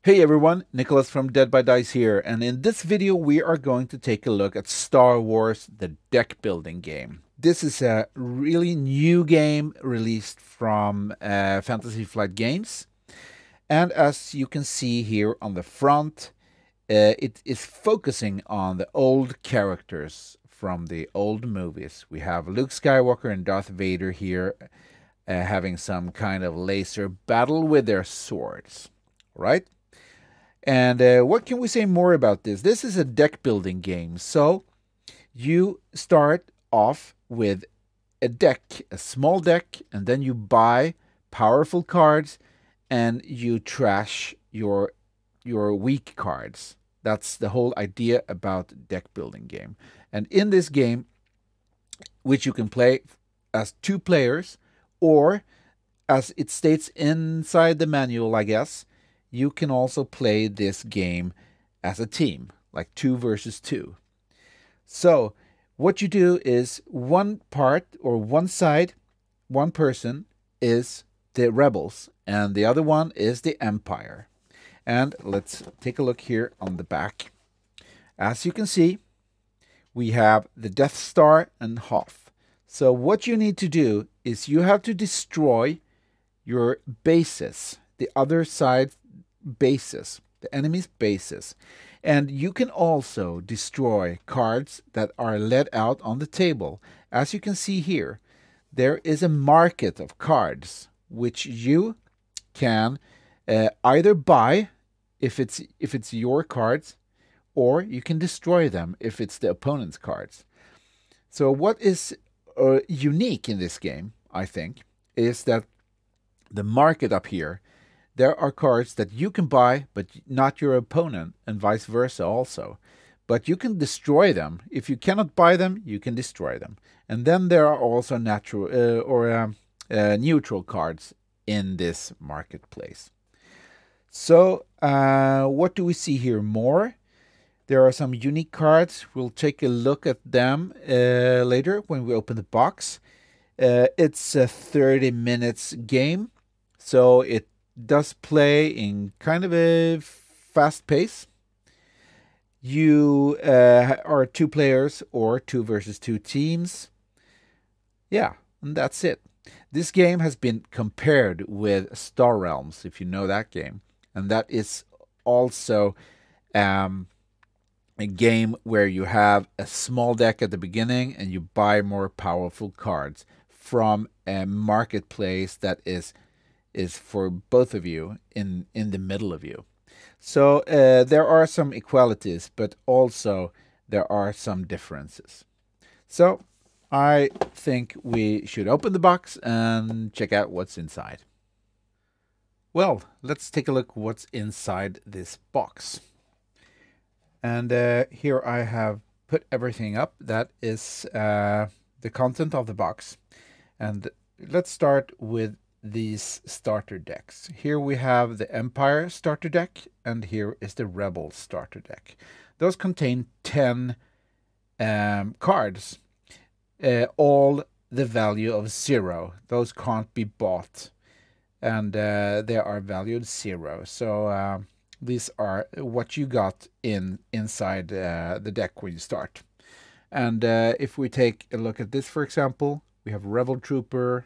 Hey everyone, Nicholas from Dead by Dice here, and in this video we are going to take a look at Star Wars, the deck building game. This is a really new game released from Fantasy Flight Games, and as you can see here on the front, it is focusing on the old characters from the old movies. We have Luke Skywalker and Darth Vader here having some kind of laser battle with their swords, right? And what can we say more about this? This is a deck building game. So you start off with a deck, a small deck, and then you buy powerful cards and you trash your weak cards. That's the whole idea about deck building game. And in this game, which you can play as 2 players, or as it states inside the manual, I guess, you can also play this game as a team, like 2 versus 2. So what you do is one part or one side, one person is the rebels and the other one is the Empire. And let's take a look here on the back. As you can see, we have the Death Star and Hoth. So what you need to do is you have to destroy your bases, the other side bases, the enemy's bases. And you can also destroy cards that are laid out on the table. As you can see here, there is a market of cards which you can either buy if it's your cards, or you can destroy them if it's the opponent's cards. So what is unique in this game, I think, is that the market up here, there are cards that you can buy, but not your opponent, and vice versa also. But you can destroy them. If you cannot buy them, you can destroy them. And then there are also natural neutral cards in this marketplace. So what do we see here more? There are some unique cards. We'll take a look at them later when we open the box. It's a 30 minutes game, so it does play in kind of a fast pace. You are 2 players or 2 versus 2 teams. Yeah, and that's it. This game has been compared with Star Realms, if you know that game. And that is also a game where you have a small deck at the beginning and you buy more powerful cards from a marketplace that is for both of you in the middle of you. So there are some equalities, but also there are some differences. So I think we should open the box and check out what's inside. Well, let's take a look what's inside this box. And here I have put everything up. That is the content of the box. And let's start with these starter decks. Here we have the Empire starter deck, and here is the Rebel starter deck. Those contain 10 cards, all the value of 0. Those can't be bought, and they are valued 0. So these are what you got inside the deck when you start. And if we take a look at this, for example, we have Rebel Trooper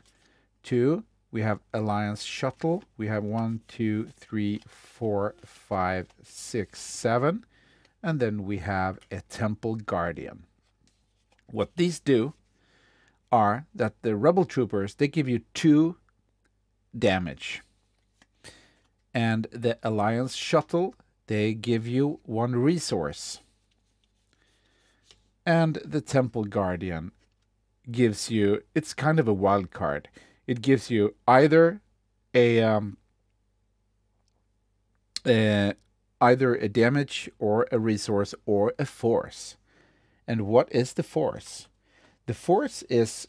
2. We have Alliance Shuttle. We have 1, 2, 3, 4, 5, 6, 7. And then we have a Temple Guardian. What these do are that the Rebel Troopers, they give you 2 damage. And the Alliance Shuttle, they give you 1 resource. And the Temple Guardian gives you, it's kind of a wild card. It gives you either a damage or a resource or a force. And what is the force? The force is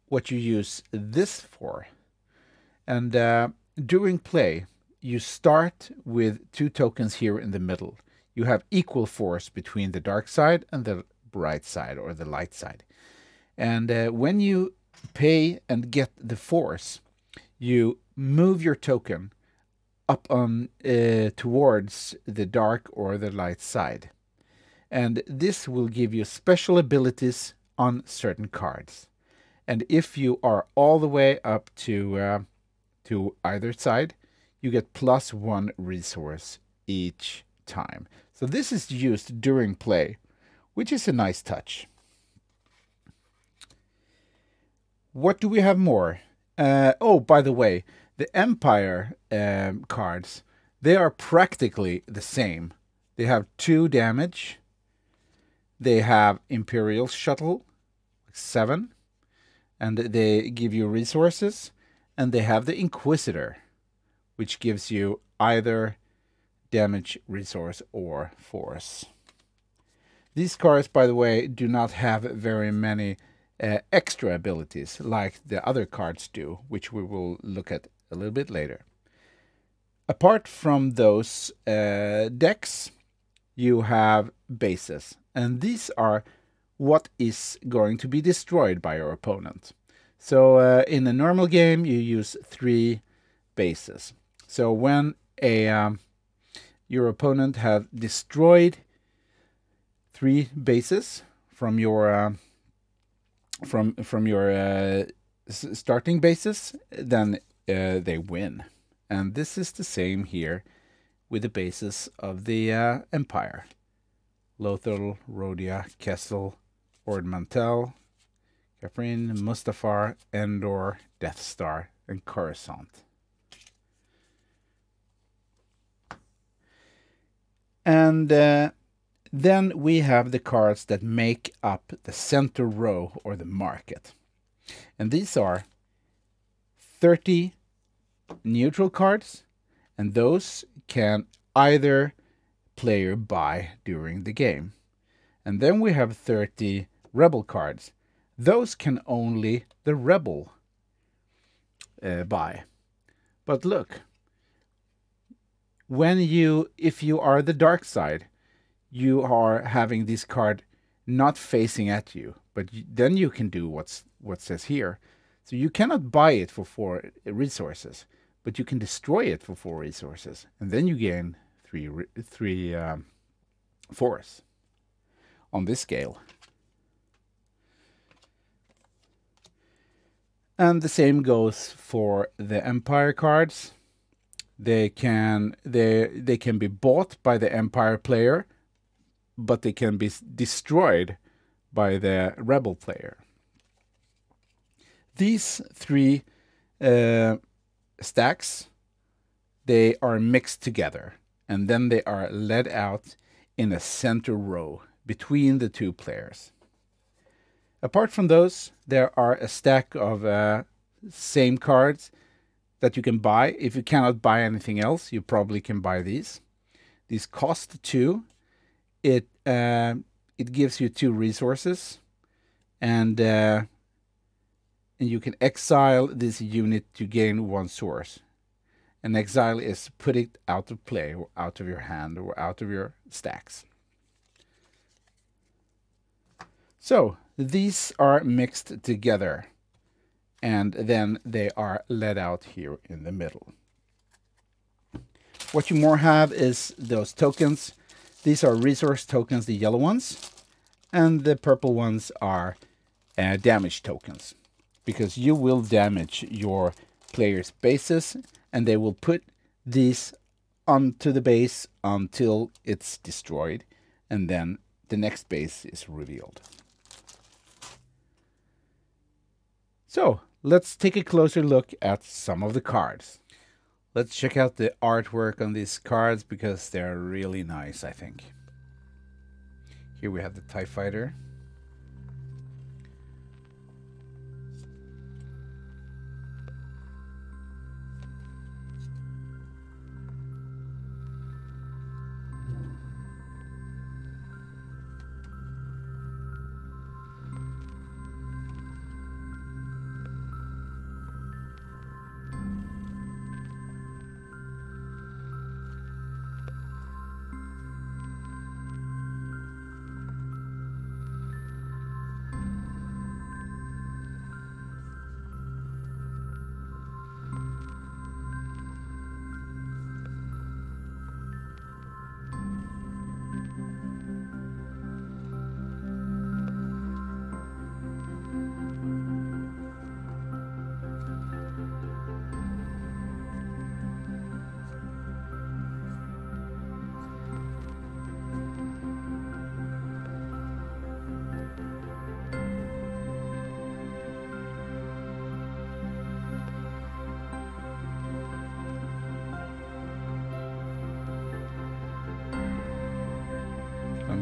what you use this for. And during play, you start with 2 tokens here in the middle. You have equal force between the dark side and the bright side or the light side. And when you pay and get the force, you move your token up on towards the dark or the light side. And this will give you special abilities on certain cards. And if you are all the way up to either side, you get +1 resource each time. So this is used during play, which is a nice touch. What do we have more? Oh, by the way, the Empire cards, they are practically the same. They have 2 damage. They have Imperial Shuttle, 7, and they give you resources. And they have the Inquisitor, which gives you either damage, resource, or force. These cards, by the way, do not have very many extra abilities like the other cards do, which we will look at a little bit later. Apart from those decks, you have bases, and these are what is going to be destroyed by your opponent. So in a normal game, you use 3 bases. So when your opponent has destroyed 3 bases from your starting bases, then they win. And this is the same here with the bases of the Empire. Lothal, Rhodia, Kessel, Ord Mantell, Khafre, Mustafar, Endor, Death Star, and Coruscant. And then we have the cards that make up the center row or the market. And these are 30 neutral cards, and those can either player buy during the game. And then we have 30 rebel cards. Those can only the rebel buy. But look, if you are the dark side, you are having this card not facing at you, but then you can do what says here. So you cannot buy it for 4 resources, but you can destroy it for 4 resources, and then you gain 3 force on this scale. And the same goes for the Empire cards. They can be bought by the Empire player, but they can be destroyed by the rebel player. These 3 stacks, they are mixed together, and then they are led out in a center row between the 2 players. Apart from those, there are a stack of same cards that you can buy. If you cannot buy anything else, you probably can buy these. These cost 2. It gives you 2 resources, and you can exile this unit to gain 1 source. And exile is put it out of play, or out of your hand, or out of your stacks. So these are mixed together, and then they are led out here in the middle. What you more have is those tokens. These are resource tokens, the yellow ones, and the purple ones are damage tokens, because you will damage your player's bases, and they will put these onto the base until it's destroyed, and then the next base is revealed. So let's take a closer look at some of the cards. Let's check out the artwork on these cards, because they're really nice, I think. Here we have the TIE Fighter.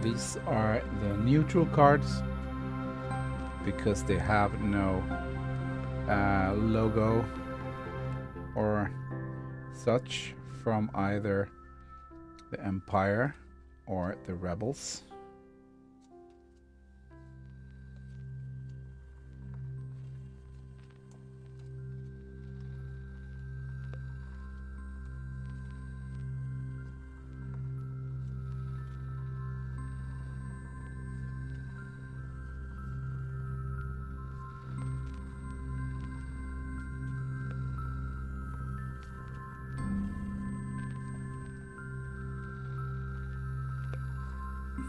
And these are the neutral cards because they have no logo or such from either the Empire or the Rebels.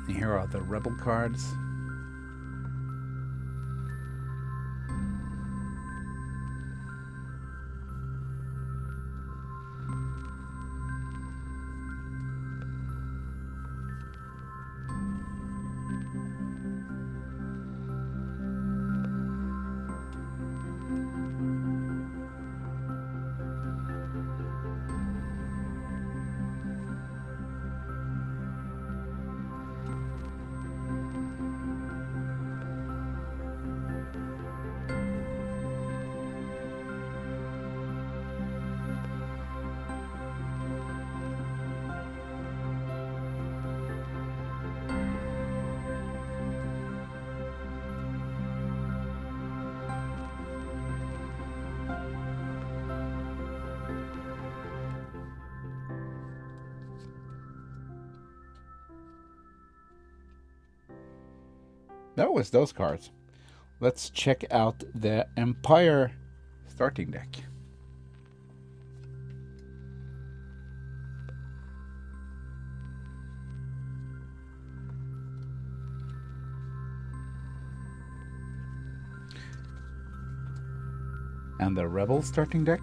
Here are the Rebel cards. That was those cards. Let's check out the Empire starting deck. And the Rebel starting deck.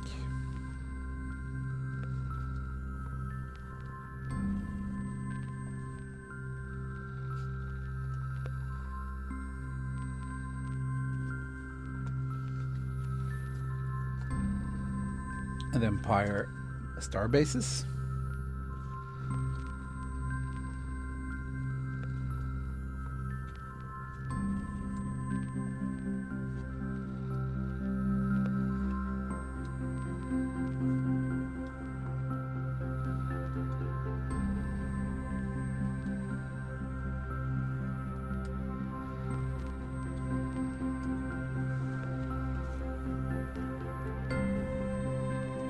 And Empire starbases.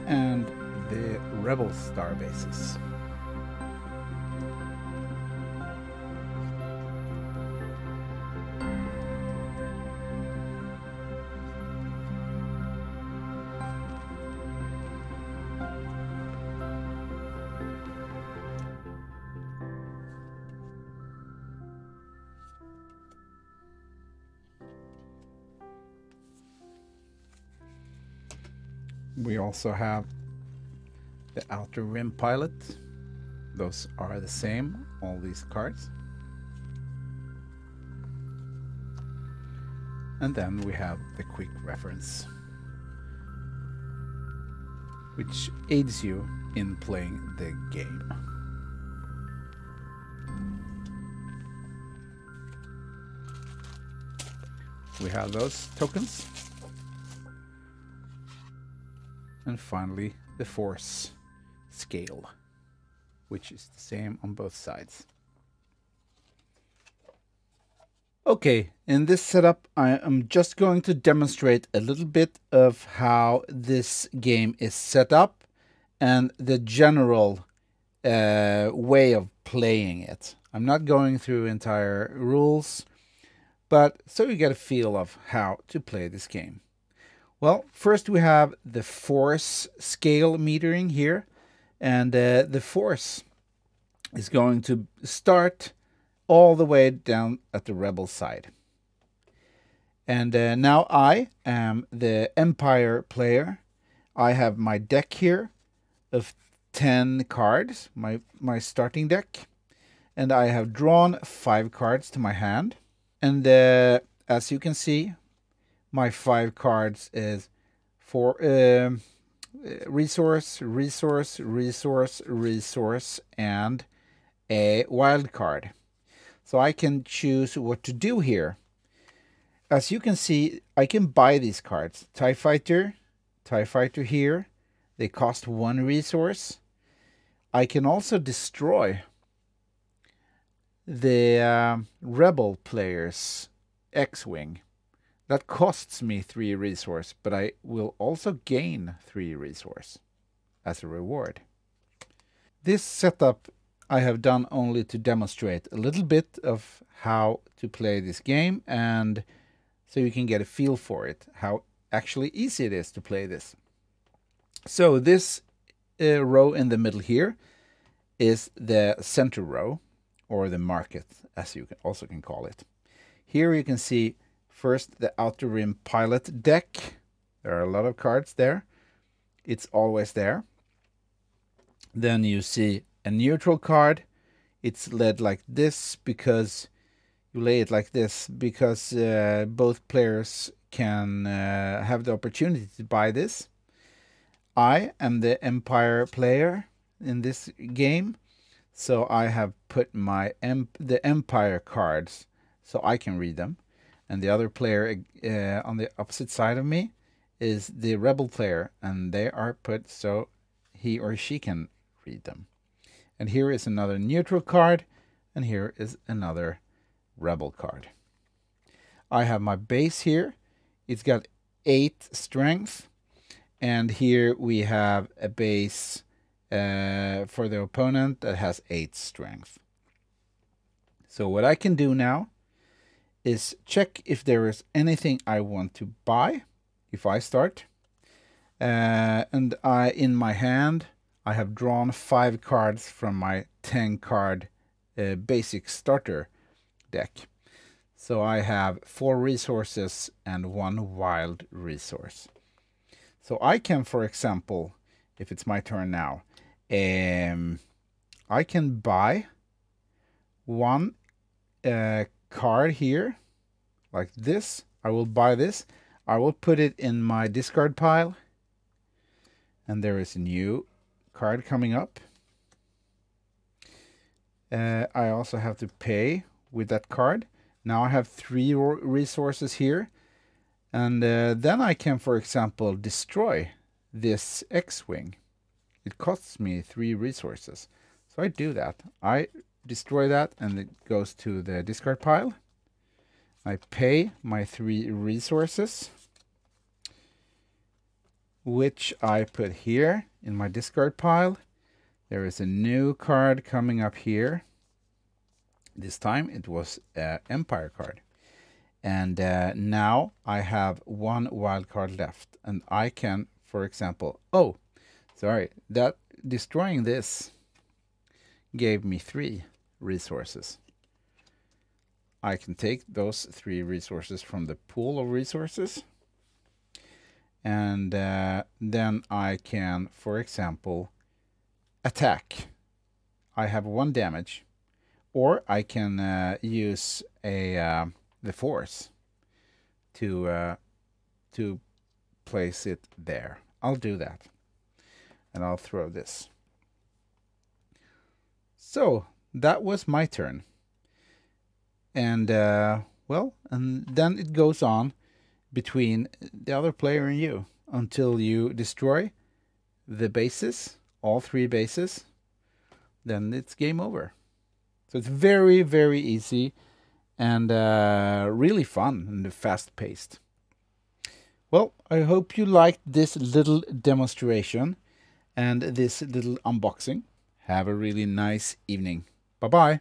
And the Rebel starbases. We also have the Outer Rim Pilot. Those are the same, all these cards. And then we have the quick reference, which aids you in playing the game. We have those tokens. And finally, the force scale, which is the same on both sides. Okay, in this setup, I am just going to demonstrate a little bit of how this game is set up and the general way of playing it. I'm not going through entire rules, but so you get a feel of how to play this game. Well, first we have the force scale metering here, and the force is going to start all the way down at the Rebel side. And now I am the Empire player. I have my deck here of 10 cards, my starting deck, and I have drawn 5 cards to my hand. And as you can see, my 5 cards is for resource, and a wild card. So I can choose what to do here. As you can see, I can buy these cards. TIE Fighter here. They cost 1 resource. I can also destroy the Rebel player's X-Wing. That costs me 3 resource, but I will also gain 3 resource as a reward. This setup I have done only to demonstrate a little bit of how to play this game, and so you can get a feel for it, how actually easy it is to play this. So this row in the middle here is the center row, or the market, as you also can call it. Here you can see first the Outer Rim Pilot deck. There are a lot of cards there. It's always there. Then you see a neutral card. It's led like this because you lay it like this because both players can have the opportunity to buy this. I am the Empire player in this game, so I have put my the Empire cards so I can read them, and the other player on the opposite side of me is the Rebel player, and they are put so he or she can read them. And here is another neutral card, and here is another Rebel card. I have my base here. It's got 8 strength, and here we have a base for the opponent that has 8 strength. So what I can do now is check if there is anything I want to buy if I start. And in my hand I have drawn 5 cards from my 10 card basic starter deck. So I have 4 resources and 1 wild resource. So I can, for example, if it's my turn now, I can buy 1 card here, like this. I will buy this. I will put it in my discard pile. And there is a new card coming up. I also have to pay with that card. Now I have 3 resources here. And then I can, for example, destroy this X-Wing. It costs me 3 resources. So I do that. I destroy that and it goes to the discard pile. I pay my 3 resources, which I put here in my discard pile. There is a new card coming up here. This time it was an Empire card. And now I have 1 wild card left, and I can, for example, that destroying this gave me 3 resources. I can take those 3 resources from the pool of resources, and then I can, for example, attack. I have 1 damage, or I can use the force to place it there. I'll do that, and I'll throw this. So that was my turn, and and then it goes on between the other player and you until you destroy the bases, all 3 bases. Then it's game over. So it's very, very easy and really fun and fast-paced. Well, I hope you liked this little demonstration and this little unboxing. Have a really nice evening. Bye-bye.